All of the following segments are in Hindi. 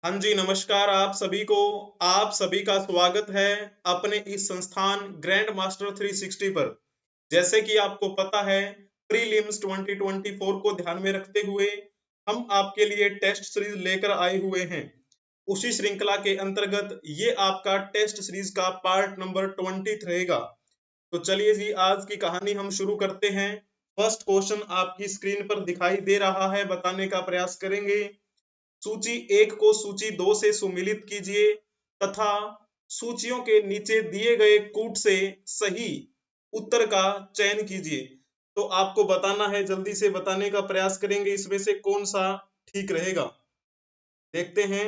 हाँ जी, नमस्कार आप सभी को। आप सभी का स्वागत है अपने इस संस्थान ग्रैंड मास्टर 360 पर। जैसे कि आपको पता है, प्रीलिम्स 2024 को ध्यान में रखते हुए हम आपके लिए टेस्ट सीरीज लेकर आए हुए हैं। उसी श्रृंखला के अंतर्गत ये आपका टेस्ट सीरीज का पार्ट नंबर 20 रहेगा। तो चलिए जी, आज की कहानी हम शुरू करते हैं। फर्स्ट क्वेश्चन आपकी स्क्रीन पर दिखाई दे रहा है, बताने का प्रयास करेंगे। सूची 1 को सूची 2 से सुमिलित कीजिए तथा सूचियों के नीचे दिए गए कूट से सही उत्तर का चयन कीजिए। तो आपको बताना है, जल्दी से बताने का प्रयास करेंगे इसमें से कौन सा ठीक रहेगा। देखते हैं,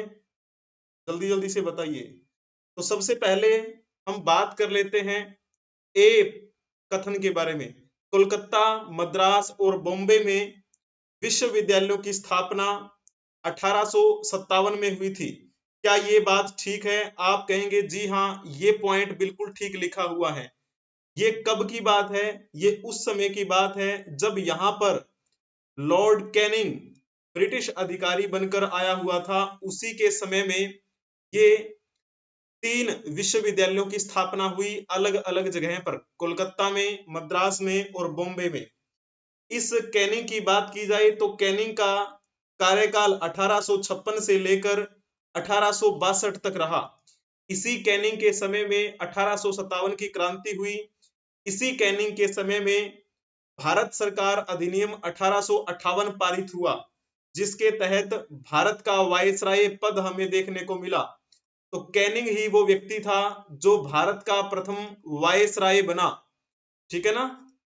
जल्दी जल्दी से बताइए। तो सबसे पहले हम बात कर लेते हैं ए कथन के बारे में। कोलकाता, मद्रास और बॉम्बे में विश्वविद्यालयों की स्थापना 1857 में हुई थी। क्या ये बात ठीक है? आप कहेंगे जी हाँ, ये पॉइंट बिल्कुल ठीक लिखा हुआ है। ये कब की बात है? ये उस समय की बात है जब यहाँ पर लॉर्ड कैनिंग ब्रिटिश अधिकारी बनकर आया हुआ था। उसी के समय में ये 3 विश्वविद्यालयों की स्थापना हुई अलग अलग जगह पर, कोलकाता में, मद्रास में और बॉम्बे में। इस कैनिंग की बात की जाए तो कैनिंग का कार्यकाल 1856 से लेकर 1862 तक रहा। इसी कैनिंग के समय में 1857 की क्रांति हुई। इसी कैनिंग के समय में भारत सरकार अधिनियम 1858 पारित हुआ, जिसके तहत भारत का वायसराय पद हमें देखने को मिला। तो कैनिंग ही वो व्यक्ति था जो भारत का प्रथम वायसराय बना। ठीक है ना?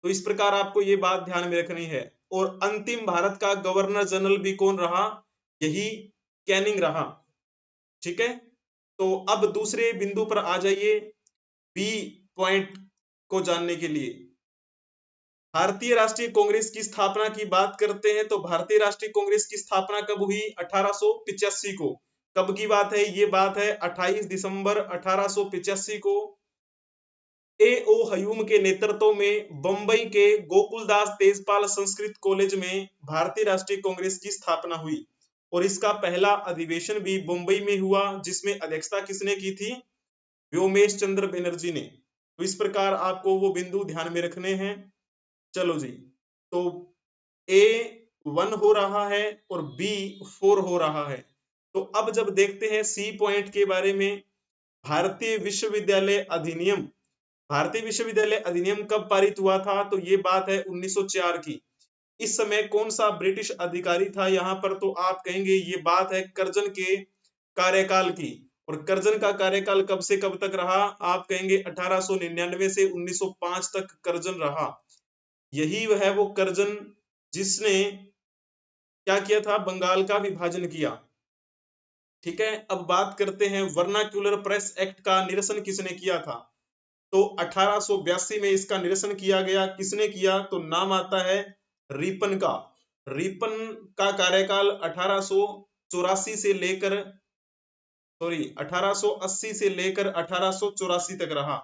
तो इस प्रकार आपको ये बात ध्यान में रखनी है। और अंतिम भारत का गवर्नर जनरल भी कौन रहा? यही कैनिंग रहा। ठीक है? तो अब दूसरे बिंदु पर आ जाइए, बी पॉइंट को जानने के लिए। भारतीय राष्ट्रीय कांग्रेस की स्थापना की बात करते हैं तो भारतीय राष्ट्रीय कांग्रेस की स्थापना कब हुई? 1885 को। कब की बात है? ये बात है 28 दिसंबर 1885 को। ए ओ हयूम के नेतृत्व में बंबई के गोकुलदास तेजपाल संस्कृत कॉलेज में भारतीय राष्ट्रीय कांग्रेस की स्थापना हुई और इसका पहला अधिवेशन भी बंबई में हुआ, जिसमें अध्यक्षता किसने की थी? व्योमेश चंद्र बनर्जी ने। तो इस प्रकार आपको वो बिंदु ध्यान में रखने हैं। चलो जी, तो ए 1 हो रहा है और बी 4 हो रहा है। तो अब जब देखते हैं सी पॉइंट के बारे में, भारतीय विश्वविद्यालय अधिनियम। भारतीय विश्वविद्यालय अधिनियम कब पारित हुआ था? तो ये बात है 1904 की। इस समय कौन सा ब्रिटिश अधिकारी था यहाँ पर? तो आप कहेंगे ये बात है कर्जन के कार्यकाल की। और कर्जन का कार्यकाल कब से कब तक रहा? आप कहेंगे 1899 से 1905 तक कर्जन रहा। यही वह है वो कर्जन जिसने क्या किया था? बंगाल का विभाजन किया। ठीक है, अब बात करते हैं वर्नाक्यूलर प्रेस एक्ट का निरसन किसने किया था? तो 1882 में इसका निरसन किया गया। किसने किया? तो नाम आता है रिपन का। रिपन का कार्यकाल 1884 से लेकर 1880 से लेकर 1884 तक रहा।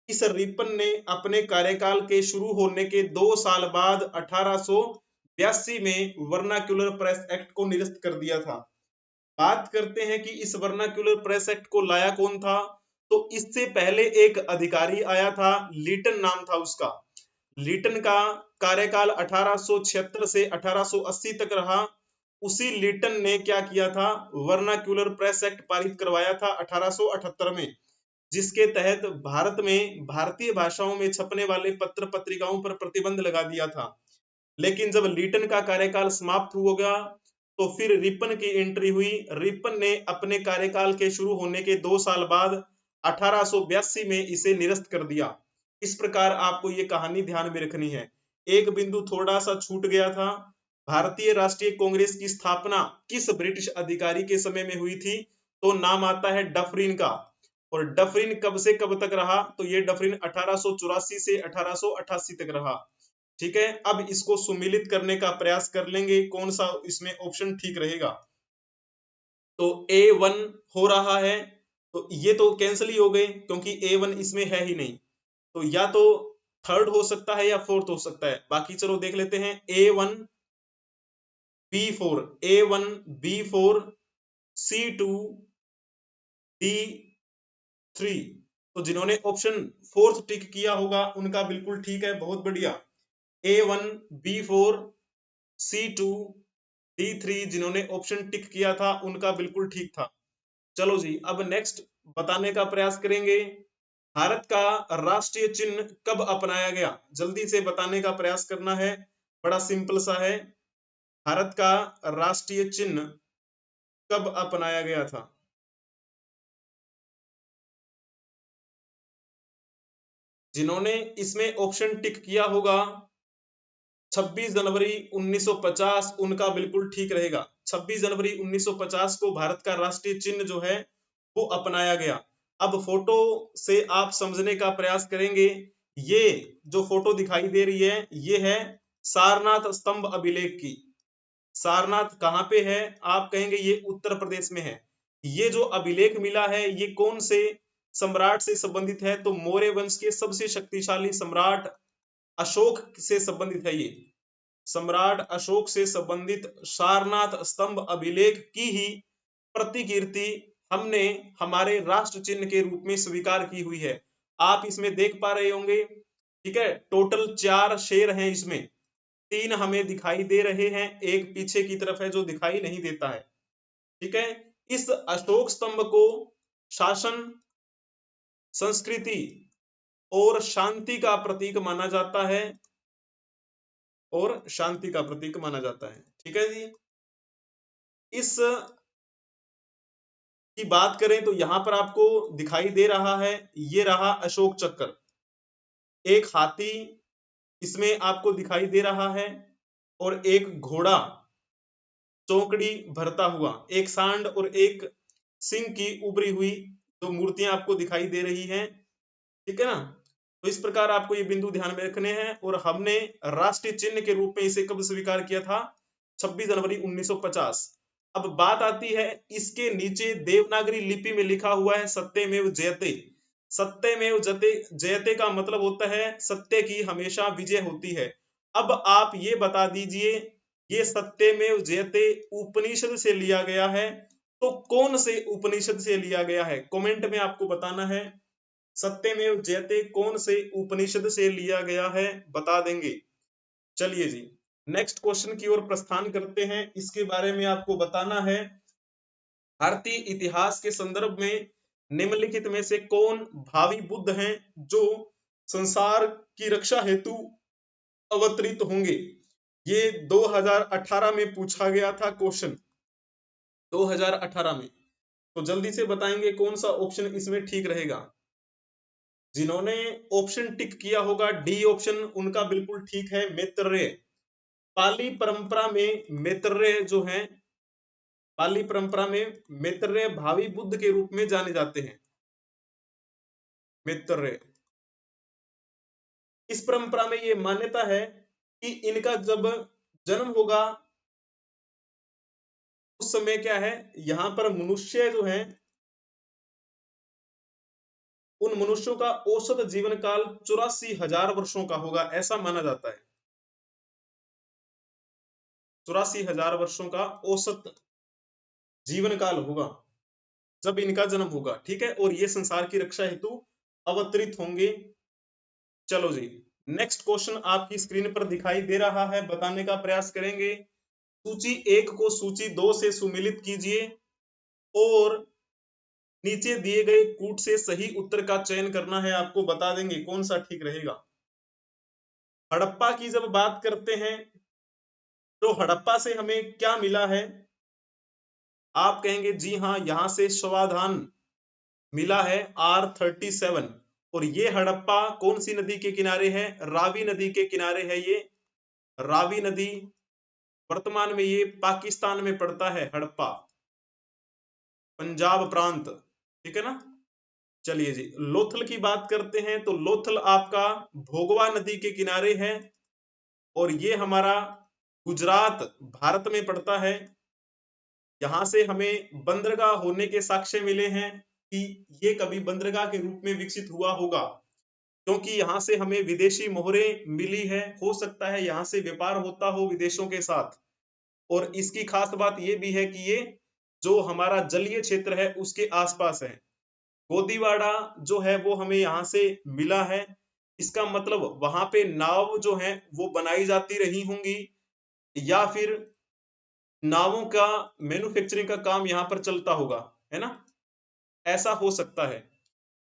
इस रिपन ने अपने कार्यकाल के शुरू होने के 2 साल बाद 1882 में वर्नाक्यूलर प्रेस एक्ट को निरस्त कर दिया था। बात करते हैं कि इस वर्नाक्यूलर प्रेस एक्ट को लाया कौन था? तो इससे पहले एक अधिकारी आया था, लीटन नाम था उसका। लीटन का कार्यकाल 1876 से 1880 तक रहा। उसी लीटन ने क्या किया था? वर्नाक्यूलर प्रेस एक्ट पारित करवाया था 1878 में, जिसके तहत भारत में भारतीय भाषाओं में छपने वाले पत्र पत्रिकाओं पर प्रतिबंध लगा दिया था। लेकिन जब लीटन का कार्यकाल समाप्त हो गया तो फिर रिपन की एंट्री हुई। रिपन ने अपने कार्यकाल के शुरू होने के 2 साल बाद 1882 में इसे निरस्त कर दिया। इस प्रकार आपको ये कहानी ध्यान में रखनी है। एक बिंदु थोड़ा सा छूट गया था। भारतीय राष्ट्रीय कांग्रेस की स्थापना किस ब्रिटिश अधिकारी के समय में हुई थी? तो नाम आता है डफरिन का। और डफरिन कब से कब तक रहा? तो ये डफरिन 1884 से 1888 तक रहा। ठीक है, अब इसको सुमिलित करने का प्रयास कर लेंगे, कौन सा इसमें ऑप्शन ठीक रहेगा। तो A1 हो रहा है, तो ये तो कैंसिल ही हो गए क्योंकि A1 इसमें है ही नहीं। तो या तो थर्ड हो सकता है या फोर्थ हो सकता है। बाकी चलो देख लेते हैं। A1 B4, A1 B4 C2 D3। तो जिन्होंने ऑप्शन फोर्थ टिक किया होगा उनका बिल्कुल ठीक है, बहुत बढ़िया। A1 B4 C2 D3 जिन्होंने ऑप्शन टिक किया था उनका बिल्कुल ठीक था। चलो जी, अब नेक्स्ट बताने का प्रयास करेंगे, भारत का राष्ट्रीय चिन्ह कब अपनाया गया? जल्दी से बताने का प्रयास करना है, बड़ा सिंपल सा है। भारत का राष्ट्रीय चिन्ह कब अपनाया गया था? जिन्होंने इसमें ऑप्शन टिक किया होगा 26 जनवरी 1950, उनका बिल्कुल ठीक रहेगा। 26 जनवरी 1950 को भारत का राष्ट्रीय चिन्ह जो है वो अपनाया गया। अब फोटो से आप समझने का प्रयास करेंगे। ये जो फोटो दिखाई दे रही है ये है सारनाथ स्तंभ अभिलेख की। सारनाथ कहाँ पे है? आप कहेंगे ये उत्तर प्रदेश में है। ये जो अभिलेख मिला है ये कौन से सम्राट से संबंधित है? तो मौर्य वंश के सबसे शक्तिशाली सम्राट अशोक से संबंधित है। ये सम्राट अशोक से संबंधित सारनाथ स्तंभ अभिलेख की ही प्रतिकीर्ति हमने हमारे राष्ट्र चिन्ह के रूप में स्वीकार की हुई है। आप इसमें देख पा रहे होंगे, ठीक है, टोटल 4 शेर हैं इसमें, 3 हमें दिखाई दे रहे हैं, एक पीछे की तरफ है जो दिखाई नहीं देता है। ठीक है, इस अशोक स्तंभ को शासन, संस्कृति और शांति का प्रतीक माना जाता है, और शांति का प्रतीक माना जाता है। ठीक है जी, इस की बात करें तो यहां पर आपको दिखाई दे रहा है, ये रहा अशोक चक्र, एक हाथी इसमें आपको दिखाई दे रहा है और एक घोड़ा चौकड़ी भरता हुआ, एक सांड और एक सिंह की उभरी हुई तो मूर्तियां आपको दिखाई दे रही हैं। ठीक है ना, तो इस प्रकार आपको ये बिंदु ध्यान में रखने हैं। और हमने राष्ट्रीय चिन्ह के रूप में इसे कब स्वीकार किया था? 26 जनवरी 1950। अब बात आती है, इसके नीचे देवनागरी लिपि में लिखा हुआ है सत्यमेव जयते। सत्यमेव जयते का मतलब होता है सत्य की हमेशा विजय होती है। अब आप ये बता दीजिए, ये सत्यमेव जयते उपनिषद से लिया गया है, तो कौन से उपनिषद से लिया गया है? कमेंट में आपको बताना है। सत्यमेव जयते कौन से उपनिषद से लिया गया है, बता देंगे। चलिए जी, नेक्स्ट क्वेश्चन की ओर प्रस्थान करते हैं। इसके बारे में आपको बताना है, भारतीय इतिहास के संदर्भ में निम्नलिखित में से कौन भावी बुद्ध हैं जो संसार की रक्षा हेतु अवतरित होंगे? ये 2018 में पूछा गया था क्वेश्चन, 2018 में। तो जल्दी से बताएंगे कौन सा ऑप्शन इसमें ठीक रहेगा। जिन्होंने ऑप्शन टिक किया होगा डी ऑप्शन, उनका बिल्कुल ठीक है, मैत्रेय। पाली परंपरा में मैत्रेय जो हैं, पाली परंपरा में मैत्रेय भावी बुद्ध के रूप में जाने जाते हैं। मैत्रेय, इस परंपरा में ये मान्यता है कि इनका जब जन्म होगा उस समय क्या है, यहां पर मनुष्य जो है उन मनुष्यों का औसत जीवन काल 84,000 वर्षों का होगा, ऐसा माना जाता है। 84,000 वर्षों का औसत जीवन काल होगा जब इनका जन्म होगा। ठीक है, और ये संसार की रक्षा हेतु अवतरित होंगे। चलो जी, नेक्स्ट क्वेश्चन आपकी स्क्रीन पर दिखाई दे रहा है, बताने का प्रयास करेंगे। सूची 1 को सूची 2 से सुमिलित कीजिए और नीचे दिए गए कूट से सही उत्तर का चयन करना है। आपको बता देंगे कौन सा ठीक रहेगा। हड़प्पा की जब बात करते हैं तो हड़प्पा से हमें क्या मिला है? आप कहेंगे जी हाँ, यहां से स्वाधान मिला है R37। और ये हड़प्पा कौन सी नदी के किनारे है? रावी नदी के किनारे है ये, रावी नदी। वर्तमान में ये पाकिस्तान में पड़ता है हड़प्पा, पंजाब प्रांत। ठीक है ना। चलिए जी, लोथल की बात करते हैं तो लोथल आपका भोगवा नदी के किनारे है और ये हमारा गुजरात भारत में पड़ता है। यहां से हमें बंदरगाह होने के साक्ष्य मिले हैं कि ये कभी बंदरगाह के रूप में विकसित हुआ होगा, क्योंकि यहां से हमें विदेशी मोहरें मिली है। हो सकता है यहां से व्यापार होता हो विदेशों के साथ। और इसकी खास बात यह भी है कि ये जो हमारा जलीय क्षेत्र है उसके आसपास है। गोदीवाड़ा जो है वो हमें यहाँ से मिला है, इसका मतलब वहां पे नाव जो है वो बनाई जाती रही होंगी, या फिर नावों का मैन्युफैक्चरिंग का काम यहाँ पर चलता होगा, है ना, ऐसा हो सकता है।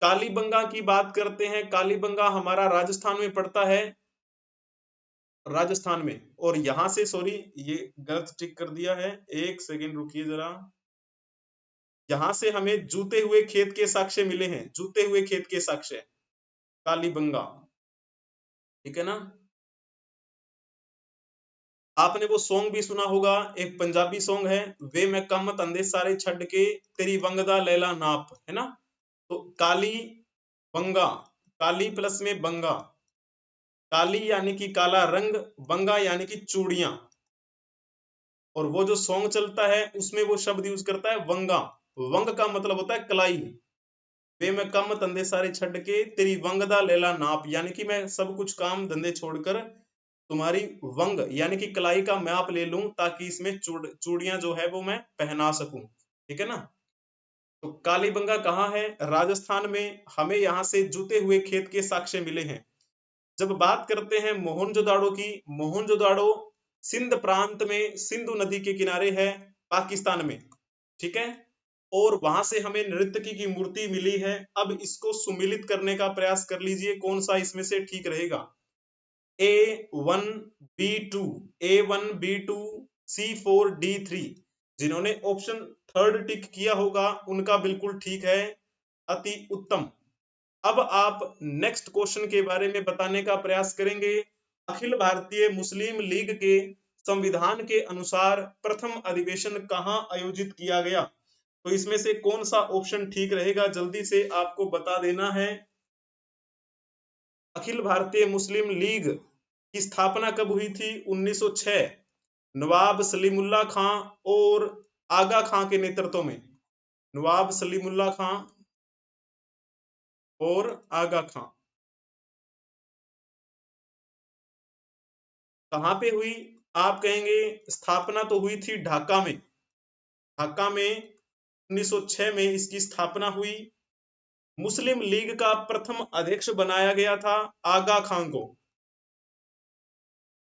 कालीबंगा की बात करते हैं, कालीबंगा हमारा राजस्थान में पड़ता है, राजस्थान में। और यहां से, सॉरी ये गलत टिक कर दिया है, एक सेकेंड रुकिए जरा। यहां से हमें जूते हुए खेत के साक्ष्य मिले हैं, जूते हुए खेत के साक्ष्य, कालीबंगा, ठीक है ना। आपने वो सॉन्ग भी सुना होगा, एक पंजाबी सॉन्ग है, वे मैं कम तंदे सारे छड़ के तेरी वंगदा लैला नाप, है ना। तो काली बंगा, काली प्लस में बंगा, काली यानी कि काला रंग, बंगा यानी कि चूड़ियां, और वो जो सॉन्ग चलता है उसमें वो शब्द यूज करता है वंगा। वंग का मतलब होता है कलाई। वे मैं कम धंधे सारे छड़ के तेरी वंगदा लेला नाप, यानी कि मैं सब कुछ काम धंधे छोड़कर तुम्हारी वंग यानी कि कलाई का मैप ले लूं, ताकि इसमें चूड़ियां जो है वो मैं पहना सकूं, ठीक है ना। तो कालीबंगा कहाँ है, राजस्थान में। हमें यहाँ से जूते हुए खेत के साक्ष्य मिले हैं। जब बात करते हैं मोहनजोदाड़ो की, मोहनजोदाड़ो सिंध प्रांत में, सिंधु नदी के किनारे है, पाकिस्तान में, ठीक है। और वहां से हमें नर्तकी की मूर्ति मिली है। अब इसको सुमिलित करने का प्रयास कर लीजिए, कौन सा इसमें से ठीक रहेगा। A1B2, A1B2, C4D3, जिन्होंने ऑप्शन थर्ड टिक किया होगा उनका बिल्कुल ठीक है, अति उत्तम। अब आप नेक्स्ट क्वेश्चन के बारे में बताने का प्रयास करेंगे। अखिल भारतीय मुस्लिम लीग के संविधान के अनुसार प्रथम अधिवेशन कहां आयोजित किया गया। तो इसमें से कौन सा ऑप्शन ठीक रहेगा, जल्दी से आपको बता देना है। अखिल भारतीय मुस्लिम लीग की स्थापना कब हुई थी, 1906, नवाब सलीमुल्लाह खां और आगा खां के नेतृत्व में, नवाब सलीमुल्लाह खां और आगा खां। कहां पे हुई, आप कहेंगे स्थापना तो हुई थी ढाका में, ढाका में 1906 में इसकी स्थापना हुई। मुस्लिम लीग का प्रथम अध्यक्ष बनाया गया था आगा खां को,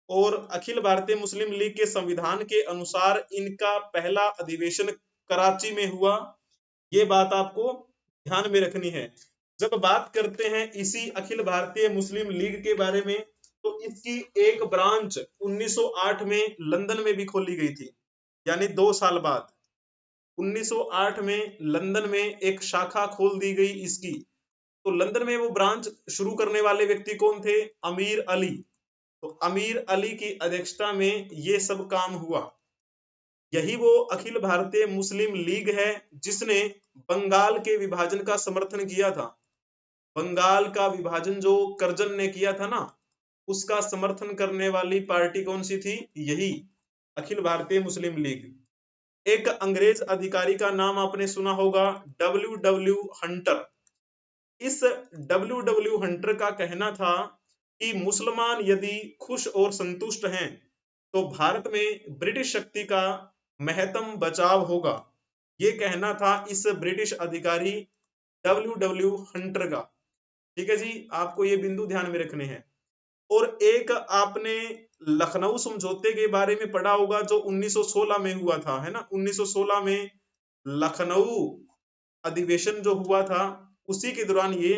और अखिल भारतीय मुस्लिम लीग के संविधान के अनुसार इनका पहला अधिवेशन कराची में हुआ। ये बात आपको ध्यान में रखनी है। जब बात करते हैं इसी अखिल भारतीय मुस्लिम लीग के बारे में, तो इसकी एक ब्रांच 1908 में लंदन में भी खोली गई थी, यानी 2 साल बाद 1908 में लंदन में एक शाखा खोल दी गई इसकी। तो लंदन में वो ब्रांच शुरू करने वाले व्यक्ति कौन थे, अमीर अली। तो अमीर अली की अध्यक्षता में ये सब काम हुआ। यही वो अखिल भारतीय मुस्लिम लीग है जिसने बंगाल के विभाजन का समर्थन किया था। बंगाल का विभाजन जो करजन ने किया था ना, उसका समर्थन करने वाली पार्टी कौन सी थी, यही अखिल भारतीय मुस्लिम लीग। एक अंग्रेज अधिकारी का नाम आपने सुना होगा, W.W. हंटर। इस W.W. हंटर का कहना था कि मुसलमान यदि खुश और संतुष्ट हैं तो भारत में ब्रिटिश शक्ति का महत्तम बचाव होगा। ये कहना था इस ब्रिटिश अधिकारी W.W. हंटर का, ठीक है जी, आपको ये बिंदु ध्यान में रखने हैं। और एक आपने लखनऊ समझौते के बारे में पढ़ा होगा जो 1916 में हुआ था, है ना। 1916 में लखनऊ अधिवेशन जो हुआ था, उसी के दौरान ये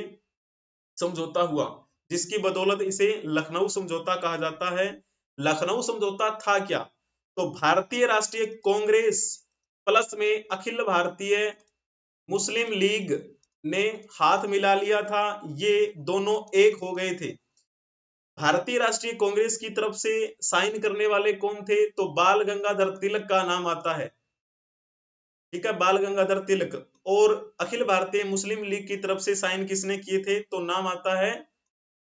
समझौता हुआ, जिसकी बदौलत इसे लखनऊ समझौता कहा जाता है। लखनऊ समझौता था क्या, तो भारतीय राष्ट्रीय कांग्रेस प्लस में अखिल भारतीय मुस्लिम लीग ने हाथ मिला लिया था, ये दोनों एक हो गए थे। भारतीय राष्ट्रीय कांग्रेस की तरफ से साइन करने वाले कौन थे, तो बाल गंगाधर तिलक का नाम आता है, ठीक है, बाल गंगाधर तिलक। और अखिल भारतीय मुस्लिम लीग की तरफ से साइन किसने किए थे, तो नाम आता है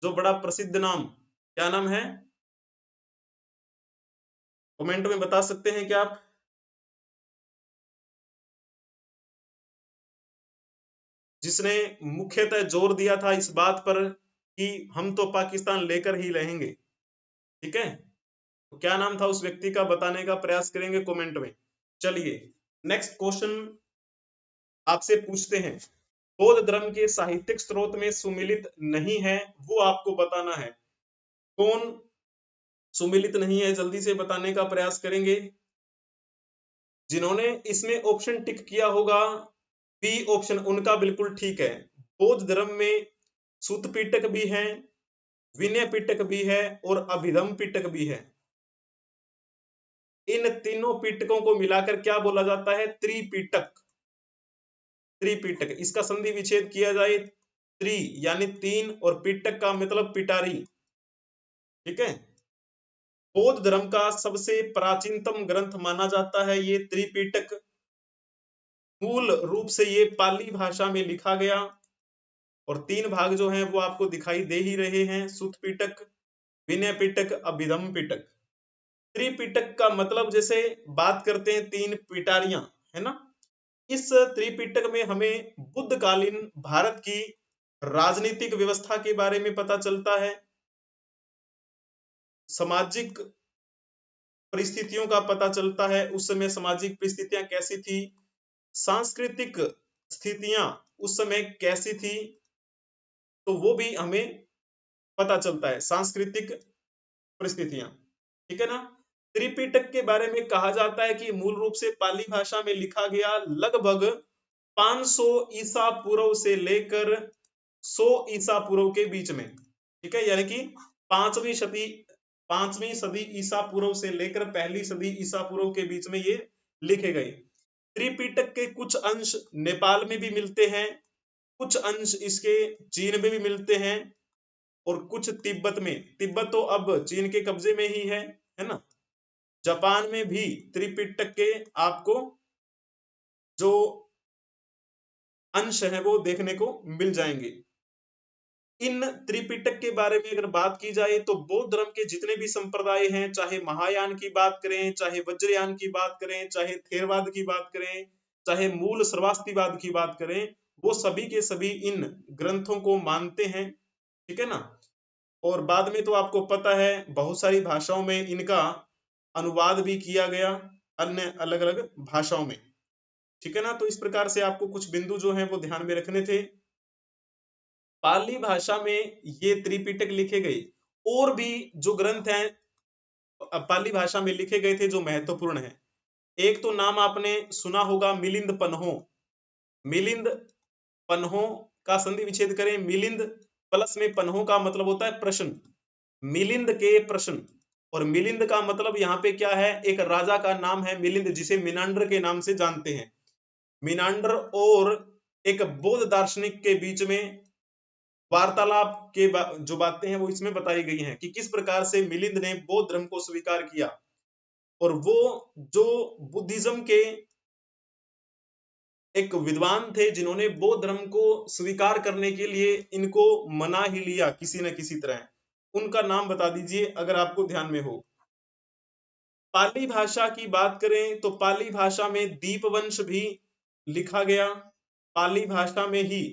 जो बड़ा प्रसिद्ध नाम, क्या नाम है, कमेंट में बता सकते हैं क्या आप। जिसने मुख्यतः जोर दिया था इस बात पर कि हम तो पाकिस्तान लेकर ही रहेंगे, ठीक है। तो क्या नाम था उस व्यक्ति का, बताने का प्रयास करेंगे कमेंट में। चलिए नेक्स्ट क्वेश्चन आपसे पूछते हैं, बौद्ध धर्म के साहित्यिक स्रोत में सुमिलित नहीं है, वो आपको बताना है। कौन सुमिलित नहीं है, जल्दी से बताने का प्रयास करेंगे। जिन्होंने इसमें ऑप्शन टिक किया होगा, बी ऑप्शन उनका बिल्कुल ठीक है। बौद्ध धर्म में सूत पिटक भी है, विनय पिटक भी है और अभिधम पिटक भी है। इन तीनों पिटकों को मिलाकर क्या बोला जाता है? त्रिपिटक। त्रिपिटक, इसका संधि विच्छेद किया जाए, त्रि यानी तीन और पिटक का मतलब पिटारी। ठीक है, बौद्ध धर्म का सबसे प्राचीनतम ग्रंथ माना जाता है ये त्रिपिटक। मूल रूप से ये पाली भाषा में लिखा गया और तीन भाग जो हैं वो आपको दिखाई दे ही रहे हैं, सुत पिटक, विनय पिटक, अभिधम पिटक। त्रिपिटक का मतलब जैसे बात करते हैं तीन पिटारियां, है ना। इस त्रिपिटक में हमें बुद्धकालीन भारत की राजनीतिक व्यवस्था के बारे में पता चलता है, सामाजिक परिस्थितियों का पता चलता है, उस समय सामाजिक परिस्थितियां कैसी थी, सांस्कृतिक स्थितियां उस समय कैसी थी, तो वो भी हमें पता चलता है, सांस्कृतिक परिस्थितियां। ठीक है ना। त्रिपिटक के बारे में कहा जाता है कि मूल रूप से पाली भाषा में लिखा गया, लगभग 500 ईसा पूर्व से लेकर 100 ईसा पूर्व के बीच में। ठीक है, यानी कि पांचवी सदी ईसा पूर्व से लेकर पहली सदी ईसा पूर्व के बीच में ये लिखे गए। त्रिपिटक के कुछ अंश नेपाल में भी मिलते हैं, कुछ अंश इसके चीन में भी मिलते हैं और कुछ तिब्बत में। तिब्बत तो अब चीन के कब्जे में ही है ना। जापान में भी त्रिपिटक के आपको जो अंश है वो देखने को मिल जाएंगे। इन त्रिपिटक के बारे में अगर बात की जाए तो बौद्ध धर्म के जितने भी संप्रदाय हैं, चाहे महायान की बात करें, चाहे वज्रयान की बात करें, चाहे थेरवाद की बात करें, चाहे मूल श्रवास्तिवाद की बात करें, वो सभी के सभी इन ग्रंथों को मानते हैं। ठीक है ना। और बाद में तो आपको पता है बहुत सारी भाषाओं में इनका अनुवाद भी किया गया, अन्य अलग अलग भाषाओं में। ठीक है ना। तो इस प्रकार से आपको कुछ बिंदु जो हैं वो ध्यान में रखने थे। पाली भाषा में ये त्रिपिटक लिखे गए, और भी जो ग्रंथ हैं पाली भाषा में लिखे गए थे जो महत्वपूर्ण है। एक तो नाम आपने सुना होगा, मिलिंद पन्हो। मिलिंद पन्हो का संधि विच्छेद करें, मिलिंद प्लस में पन्हो का मतलब होता है प्रश्न, मिलिंद के प्रश्न। और मिलिंद का मतलब यहाँ पे क्या है? एक राजा का नाम है मिलिंद, जिसे मिनांडर के नाम से जानते हैं। मिनांडर और एक बौद्ध दार्शनिक के बीच में वार्तालाप के जो बातें हैं वो इसमें बताई गई हैं कि किस प्रकार से मिलिंद ने बौद्ध धर्म को स्वीकार किया। और वो जो बुद्धिज्म के एक विद्वान थे जिन्होंने बौद्ध धर्म को स्वीकार करने के लिए इनको मना ही लिया किसी न किसी तरह, उनका नाम बता दीजिए अगर आपको ध्यान में हो। पाली भाषा की बात करें तो पाली भाषा में दीपवंश भी लिखा गया, पाली भाषा में ही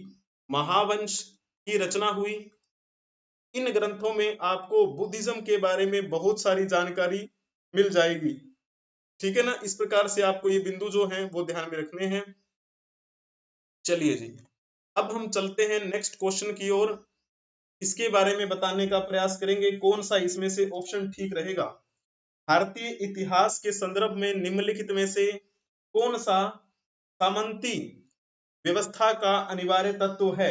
महावंश की रचना हुई। इन ग्रंथों में आपको बुद्धिज्म के बारे में बहुत सारी जानकारी मिल जाएगी। ठीक है ना। इस प्रकार से आपको ये बिंदु जो हैं वो ध्यान में रखने हैं। चलिए जी, अब हम चलते हैं नेक्स्ट क्वेश्चन की ओर। इसके बारे में बताने का प्रयास करेंगे कौन सा इसमें से ऑप्शन ठीक रहेगा। भारतीय इतिहास के संदर्भ में निम्नलिखित में से कौन सा सामंती व्यवस्था का अनिवार्य तत्व है?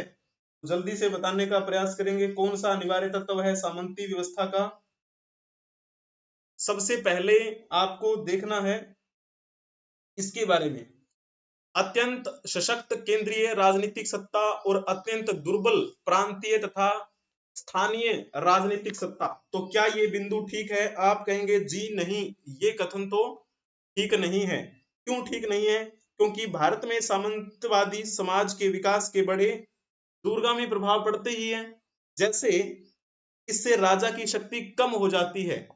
जल्दी से बताने का प्रयास करेंगे कौन सा अनिवार्य तत्व है सामंती व्यवस्था का। सबसे पहले आपको देखना है इसके बारे में, अत्यंत सशक्त केंद्रीय राजनीतिक सत्ता और अत्यंत दुर्बल प्रांतीय तथा स्थानीय राजनीतिक सत्ता। तो क्या ये बिंदु ठीक है? आप कहेंगे जी नहीं, ये कथन तो ठीक नहीं है। क्यों ठीक नहीं है? क्योंकि भारत में सामंतवादी समाज के विकास के बड़े दूरगामी प्रभाव पड़ते ही हैं। जैसे इससे राजा की शक्ति कम हो जाती है,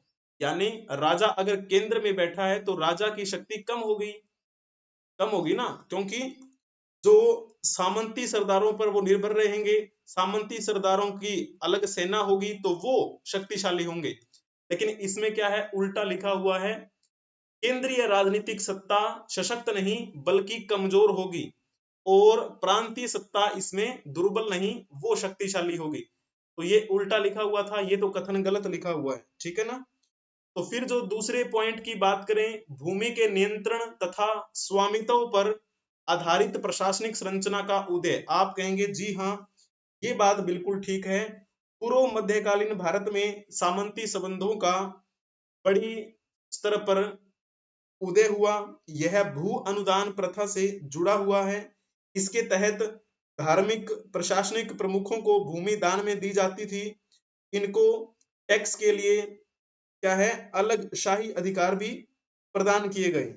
यानी राजा अगर केंद्र में बैठा है तो राजा की शक्ति कम होगी ना, क्योंकि जो सामंती सरदारों पर वो निर्भर रहेंगे, सामंती सरदारों की अलग सेना होगी तो वो शक्तिशाली होंगे। लेकिन इसमें क्या है, उल्टा लिखा हुआ है केंद्रीय राजनीतिक सत्ता सशक्त नहीं बल्कि कमजोर होगी और प्रांतीय सत्ता इसमें दुर्बल नहीं वो शक्तिशाली होगी। तो ये उल्टा लिखा हुआ था, ये तो कथन गलत लिखा हुआ है, ठीक है ना। तो फिर जो दूसरे पॉइंट की बात करें, भूमि के नियंत्रण तथा स्वामित्व पर आधारित प्रशासनिक संरचना का उदय, आप कहेंगे जी हाँ, ये बात बिल्कुल ठीक है। पूर्व मध्यकालीन भारत में सामंती संबंधों का बड़ी स्तर पर उदय हुआ। यह भू अनुदान प्रथा से जुड़ा हुआ है। इसके तहत धार्मिक प्रशासनिक प्रमुखों को भूमि दान में दी जाती थी। इनको टैक्स के लिए क्या है, अलग शाही अधिकार भी प्रदान किए गए।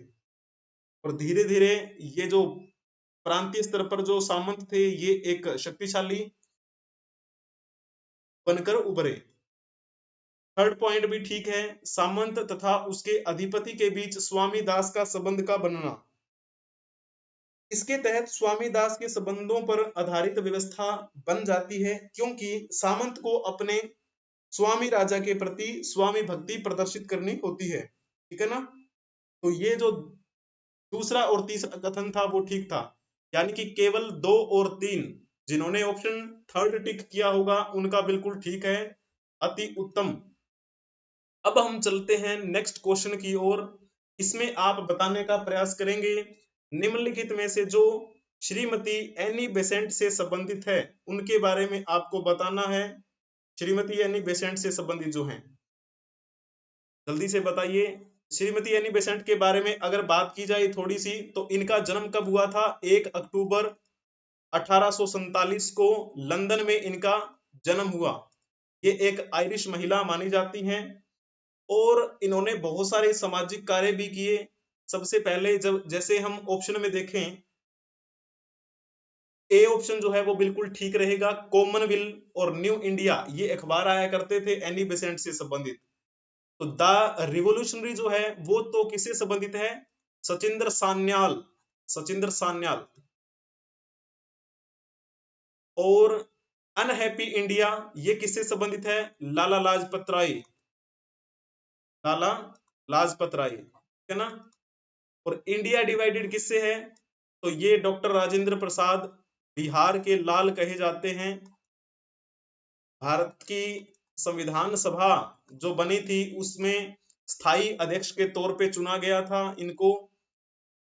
और धीरे धीरे ये जो प्रांतीय स्तर पर जो सामंत थे ये एक शक्तिशाली बनकर उभरे। थर्ड पॉइंट भी ठीक है, सामंत तथा उसके अधिपति के बीच स्वामी दास का संबंध का बनना। इसके तहत स्वामी दास के संबंधों पर आधारित व्यवस्था बन जाती है, क्योंकि सामंत को अपने स्वामी राजा के प्रति स्वामी भक्ति प्रदर्शित करनी होती है, ठीक है ना। तो ये जो दूसरा और तीसरा कथन था वो ठीक था, यानी कि केवल 2 और 3 जिन्होंने ऑप्शन थर्ड टिक किया होगा उनका बिल्कुल ठीक है, अति उत्तम। अब हम चलते हैं नेक्स्ट क्वेश्चन की ओर। इसमें आप बताने का प्रयास करेंगे निम्नलिखित में से जो श्रीमती एनी बेसेंट से संबंधित है उनके बारे में आपको बताना है। श्रीमती एनी बेसेंट से संबंधित जो हैं, जल्दी से बताइए। श्रीमती एनी बेसेंट के बारे में अगर बात की जाए थोड़ी सी, तो इनका जन्म कब हुआ था? 1 अक्टूबर 1847 को लंदन में इनका जन्म हुआ। ये एक आयरिश महिला मानी जाती हैं और इन्होंने बहुत सारे सामाजिक कार्य भी किए। सबसे पहले जब जैसे हम ऑप्शन में देखें, ए ऑप्शन जो है वो बिल्कुल ठीक रहेगा। कॉमनवेल्थ और न्यू इंडिया ये अखबार आया करते थे एनी बेसेंट से संबंधित। तो द रिवोल्यूशनरी जो है वो तो किससे संबंधित है? सचिंद्र सान्याल, सचिंद्र सान्याल। और अनहैप्पी इंडिया ये किससे संबंधित है? लाला लाजपत राय, लाला लाजपत राय, ठीक है ना। और इंडिया डिवाइडेड किससे है? तो ये डॉक्टर राजेंद्र प्रसाद बिहार के लाल कहे जाते हैं। भारत की संविधान सभा जो बनी थी उसमें स्थायी अध्यक्ष के तौर पे चुना गया था इनको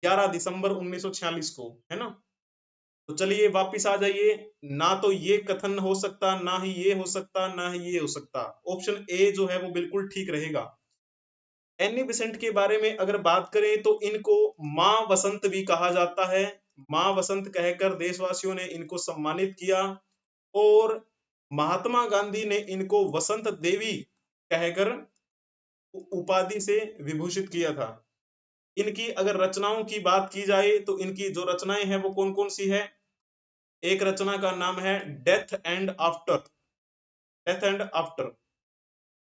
11 दिसंबर 1946 को, है ना। तो चलिए वापिस आ जाइए। ना तो ये कथन हो सकता, ना ही ये हो सकता, ना ही ये हो सकता। ऑप्शन ए जो है वो बिल्कुल ठीक रहेगा। एनी बेसेंट के बारे में अगर बात करें तो इनको मां वसंत भी कहा जाता है। मां वसंत कहकर देशवासियों ने इनको सम्मानित किया और महात्मा गांधी ने इनको वसंत देवी कहकर उपाधि से विभूषित किया था। इनकी अगर रचनाओं की बात की जाए तो इनकी जो रचनाएं हैं वो कौन कौन सी है? एक रचना का नाम है death and after, death and after,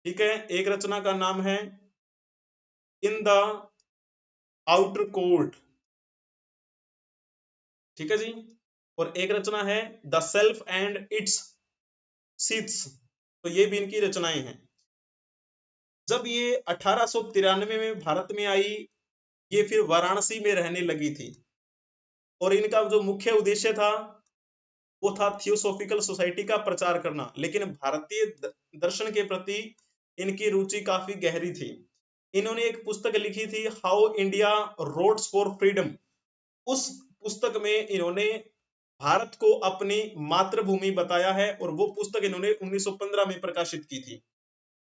ठीक है। एक रचना का नाम है इन द आउटर कोर्ट, ठीक है जी। और एक रचना है the self and it's seats. तो ये भी इनकी रचनाएं हैं। जब ये 1893 में भारत में आई, ये फिर वाराणसी में रहने लगी थी और इनका जो मुख्य उद्देश्य था वो था थियोसॉफिकल सोसाइटी का प्रचार करना। लेकिन भारतीय दर्शन के प्रति इनकी रुचि काफी गहरी थी। इन्होंने एक पुस्तक लिखी थी how India roads for freedom. उस पुस्तक में इन्होंने भारत को अपनी मातृभूमि बताया है और वो पुस्तक इन्होंने 1915 में प्रकाशित की थी।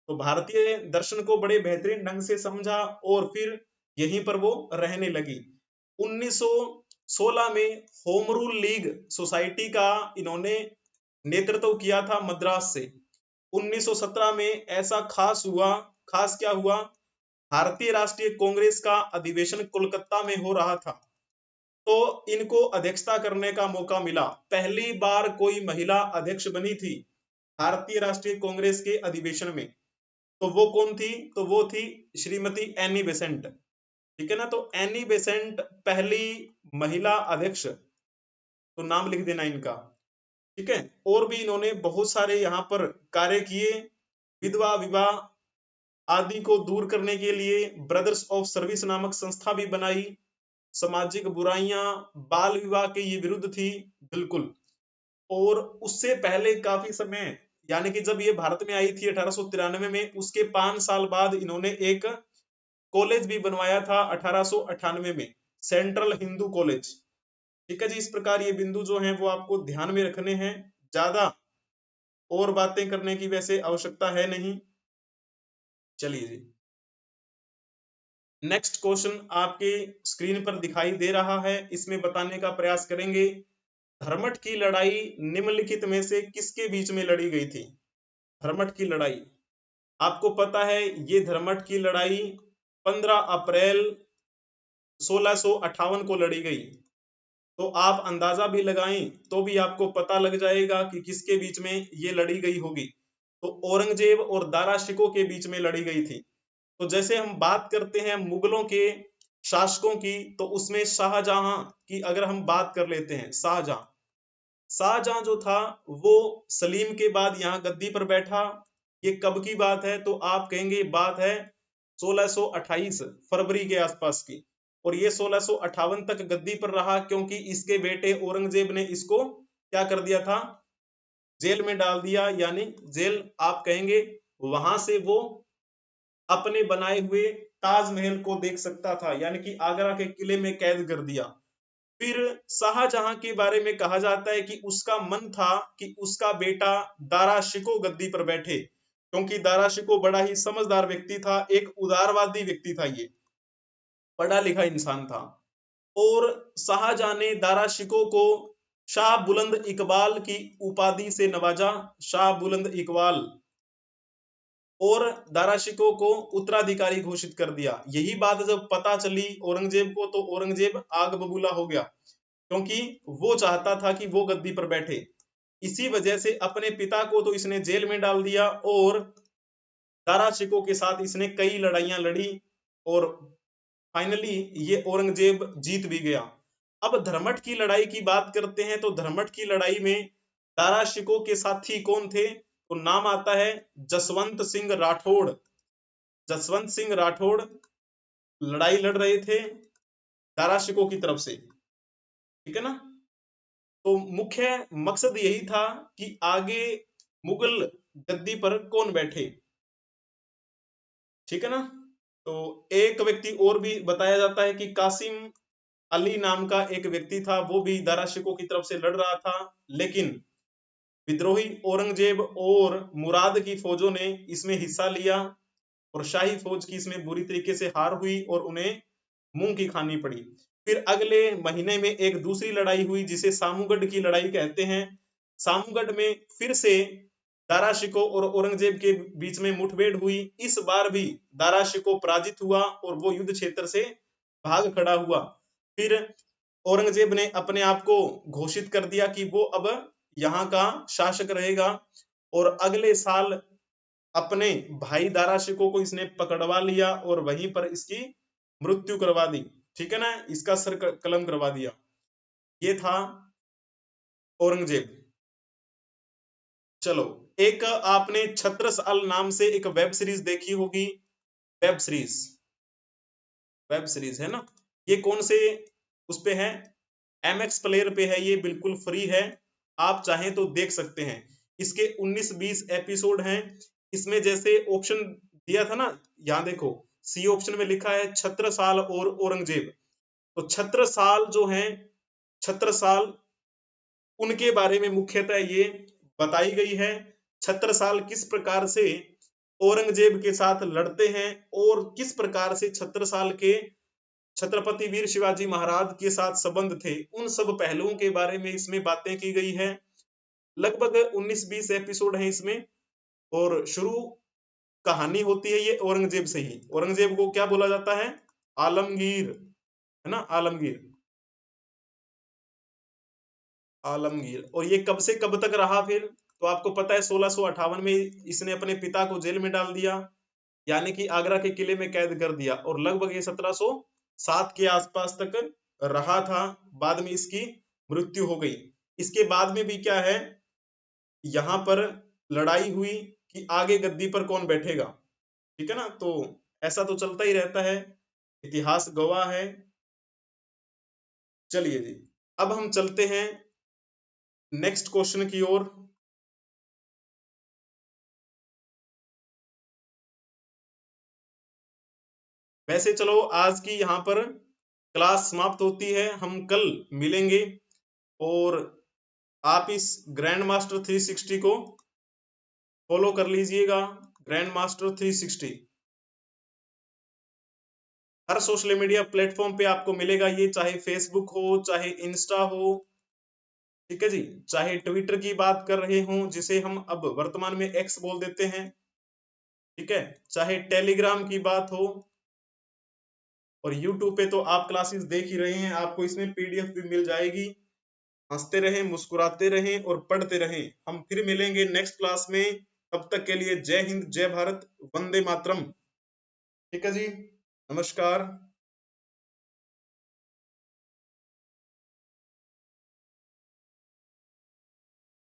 तो भारतीय दर्शन को बड़े बेहतरीन ढंग से समझा और फिर यहीं पर वो रहने लगी। 1916 में होम रूल लीग सोसाइटी का इन्होंने नेतृत्व किया था मद्रास से। 1917 में ऐसा खास क्या हुआ, भारतीय राष्ट्रीय कांग्रेस का अधिवेशन कोलकाता में हो रहा था तो इनको अध्यक्षता करने का मौका मिला। पहली बार कोई महिला अध्यक्ष बनी थी भारतीय राष्ट्रीय कांग्रेस के अधिवेशन में। तो वो कौन थी? तो वो थी श्रीमती एनी बेसेंट, ठीक है ना। तो एनी बेसेंट पहली महिला अध्यक्ष, तो नाम लिख देना इनका, ठीक है। और भी इन्होंने बहुत सारे यहाँ पर कार्य किए। विधवा विवाह आदि को दूर करने के लिए ब्रदर्स ऑफ सर्विस नामक संस्था भी बनाई। सामाजिक बुराइयां, बाल विवाह के ये विरुद्ध थी, बिल्कुल। और उससे पहले काफी समय, यानी कि जब ये भारत में आई थी 1893 में, उसके 5 साल बाद इन्होंने एक कॉलेज भी बनवाया था 1898 में, सेंट्रल हिंदू कॉलेज। ठीक है जी, इस प्रकार ये बिंदु जो हैं वो आपको ध्यान में रखने हैं, ज्यादा और बातें करने की वैसे आवश्यकता है नहीं। चलिए जी, नेक्स्ट क्वेश्चन आपके स्क्रीन पर दिखाई दे रहा है, इसमें बताने का प्रयास करेंगे। धर्मठ की लड़ाई निम्नलिखित में से किसके बीच में लड़ी गई थी? धर्मठ की लड़ाई, आपको पता है ये धर्मठ की लड़ाई 15 अप्रैल 1658 को लड़ी गई। तो आप अंदाजा भी लगाएं तो भी आपको पता लग जाएगा कि किसके बीच में ये लड़ी गई होगी। तो औरंगजेब और दारा शिकोह के बीच में लड़ी गई थी। तो जैसे हम बात करते हैं मुगलों के शासकों की, तो उसमें शाहजहां की अगर हम बात कर लेते हैं, शाहजहां जो था वो सलीम के बाद यहाँ गद्दी पर बैठा। ये कब की बात है? तो आप कहेंगे बात है 1628 फरवरी के आसपास की। और ये 1658 तक गद्दी पर रहा, क्योंकि इसके बेटे औरंगजेब ने इसको क्या कर दिया था? जेल में डाल दिया। यानी जेल आप कहेंगे, वहां से वो अपने बनाए हुए ताजमहल को देख सकता था, यानी कि आगरा के किले में कैद कर दिया। फिर शाहजहां के बारे में कहा जाता है कि उसका मन था कि उसका बेटा दारा शिकोह गद्दी पर बैठे, क्योंकि दारा शिकोह बड़ा ही समझदार व्यक्ति था, एक उदारवादी व्यक्ति था, ये पढ़ा लिखा इंसान था। और शाहजहां ने दारा शिकोह को शाह बुलंद इकबाल की उपाधि से नवाजा, शाह बुलंद इकबाल, और दारा शिकोह को उत्तराधिकारी घोषित कर दिया। यही बात जब पता चली औरंगजेब को, तो औरंगजेब आग बबूला हो गया, क्योंकि वो चाहता था कि वो गद्दी पर बैठे। इसी वजह से अपने पिता को तो इसने जेल में डाल दिया, और दारा शिकोह के साथ इसने कई लड़ाइयां लड़ी, और फाइनली ये औरंगजेब जीत भी गया। अब धर्मठ की लड़ाई की बात करते हैं, तो धर्मठ की लड़ाई में दारा शिकोह के साथी कौन थे? तो नाम आता है जसवंत सिंह राठौड़। जसवंत सिंह राठौड़ लड़ाई लड़ रहे थे दारा शिकोह की तरफ से, ठीक है ना। तो मुख्य मकसद यही था कि आगे मुगल गद्दी पर कौन बैठे, ठीक है ना। तो एक व्यक्ति और भी बताया जाता है कि कासिम अली नाम का एक व्यक्ति था, वो भी दारा शिकोह की तरफ से लड़ रहा था, लेकिन विद्रोही औरंगजेब और मुराद की फौजों ने इसमें हिस्सा लिया, और शाही फौज की इसमें बुरी तरीके से हार हुई और उन्हें मुंह की खानी पड़ी। फिर अगले महीने में एक दूसरी लड़ाई हुई, जिसे सामूगढ़ की लड़ाई कहते हैं। सामूगढ़ में फिर से दारा शिकोह और औरंगजेब के बीच में मुठभेड़ हुई। इस बार भी दारा शिकोह पराजित हुआ और वो युद्ध क्षेत्र से भाग खड़ा हुआ। फिर औरंगजेब ने अपने आप को घोषित कर दिया कि वो अब यहाँ का शासक रहेगा, और अगले साल अपने भाई दारा शिकोह को इसने पकड़वा लिया और वहीं पर इसकी मृत्यु करवा दी, ठीक है ना, इसका सर कलम करवा दिया। ये था औरंगजेब। चलो, एक आपने छत्रसाल नाम से एक वेब सीरीज देखी होगी, वेब सीरीज है ना। ये कौन से उस पे है? MX प्लेयर पे है, ये बिल्कुल फ्री है, आप चाहें तो देख सकते हैं। इसके 19-20 एपिसोड हैं। इसमें जैसे ऑप्शन दिया था ना, यहाँ देखो सी ऑप्शन में लिखा है छत्रसाल और औरंगजेब। तो छत्रसाल जो है, छत्रसाल उनके बारे में मुख्यतः ये बताई गई है। छत्रसाल किस प्रकार से औरंगजेब के साथ लड़ते हैं, और किस प्रकार से छत्रसाल के छत्रपति वीर शिवाजी महाराज के साथ संबंध थे, उन सब पहलुओं के बारे में इसमें बातें की गई है। लगभग 19-20 एपिसोड हैं इसमें, और शुरू कहानी होती है ये औरंगजेब से ही। औरंगजेब को क्या बोला जाता है? आलमगीर, है ना, आलमगीर, आलमगीर। और ये कब से कब तक रहा फिर? तो आपको पता है 1658 में इसने अपने पिता को जेल में डाल दिया, यानी कि आगरा के किले में कैद कर दिया, और लगभग ये 1707 के आसपास तक रहा था। बाद में इसकी मृत्यु हो गई। इसके बाद में भी क्या है, यहाँ पर लड़ाई हुई कि आगे गद्दी पर कौन बैठेगा। ठीक है ना। तो ऐसा तो चलता ही रहता है, इतिहास गवाह है। चलिए जी, अब हम चलते हैं नेक्स्ट क्वेश्चन की ओर। वैसे चलो आज की यहाँ पर क्लास समाप्त होती है, हम कल मिलेंगे। और आप इस ग्रैंड मास्टर 360 को फॉलो कर लीजिएगा। ग्रैंड मास्टर 360 हर सोशल मीडिया प्लेटफॉर्म पे आपको मिलेगा ये, चाहे फेसबुक हो, चाहे इंस्टा हो, ठीक है जी, चाहे ट्विटर की बात कर रहे हो जिसे हम अब वर्तमान में एक्स बोल देते हैं, ठीक है, चाहे टेलीग्राम की बात हो, और यूट्यूब पे तो आप क्लासेस देख ही रहे हैं, आपको इसमें पीडीएफ भी मिल जाएगी। हंसते रहें, मुस्कुराते रहें और पढ़ते रहें। हम फिर मिलेंगे नेक्स्ट क्लास में, तब तक के लिए जय हिंद, जय भारत, वंदे मातरम। ठीक है जी, नमस्कार।